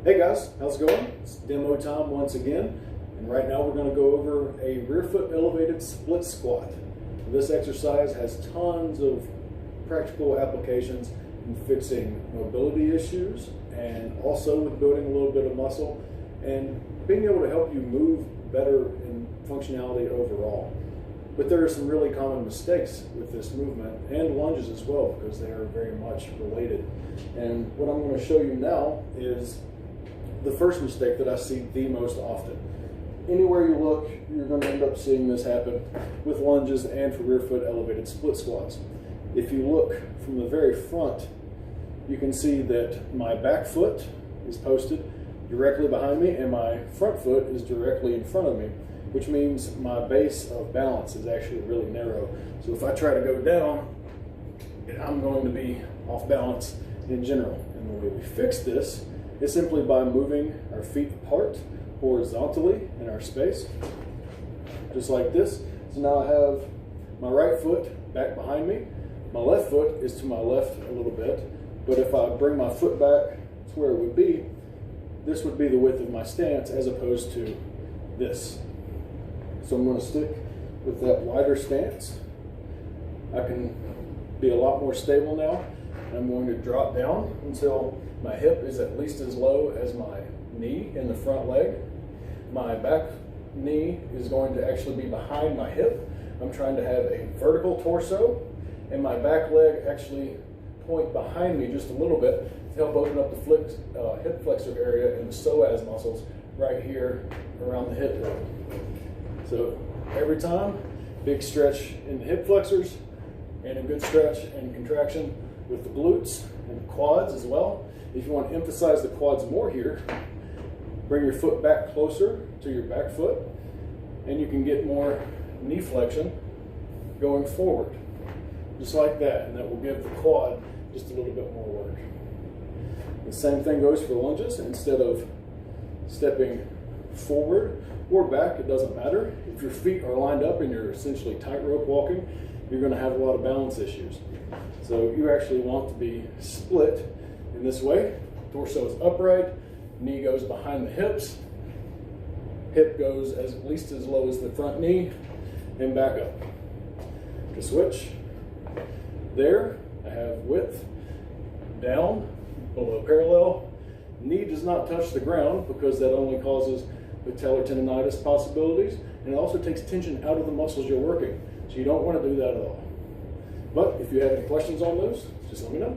Hey guys, how's it going? It's demo time once again, and right now we're going to go over a rear foot elevated split squat. This exercise has tons of practical applications in fixing mobility issues and also with building a little bit of muscle and being able to help you move better in functionality overall. But there are some really common mistakes with this movement and lunges as well, because they are very much related. And what I'm going to show you now is the first mistake that I see the most often. Anywhere you look, you're going to end up seeing this happen with lunges and for rear foot elevated split squats. If you look from the very front, you can see that my back foot is posted directly behind me and my front foot is directly in front of me, which means my base of balance is actually really narrow. So if I try to go down, I'm going to be off balance in general. And the way we fix this is simply by moving our feet apart horizontally in our space, just like this. So now I have my right foot back behind me. My left foot is to my left a little bit, but if I bring my foot back to where it would be, this would be the width of my stance as opposed to this. So I'm going to stick with that wider stance. I can be a lot more stable now. I'm going to drop down until my hip is at least as low as my knee in the front leg. My back knee is going to actually be behind my hip. I'm trying to have a vertical torso, and my back leg actually point behind me just a little bit to help open up the hip flexor area and the psoas muscles right here around the hip. So every time, big stretch in the hip flexors and a good stretch and contraction with the glutes and the quads as well. If you want to emphasize the quads more here, bring your foot back closer to your back foot and you can get more knee flexion going forward. Just like that, and that will give the quad just a little bit more work. The same thing goes for lunges. Instead of stepping forward or back, it doesn't matter. If your feet are lined up and you're essentially tightrope walking, you're going to have a lot of balance issues. So you actually want to be split in this way. Torso is upright, knee goes behind the hips, hip goes at least as low as the front knee, and back up. To switch, there I have width down below parallel. Knee does not touch the ground because that only causes patellar tendonitis possibilities, and it also takes tension out of the muscles you're working. So you don't want to do that at all. But if you have any questions on those, just let me know.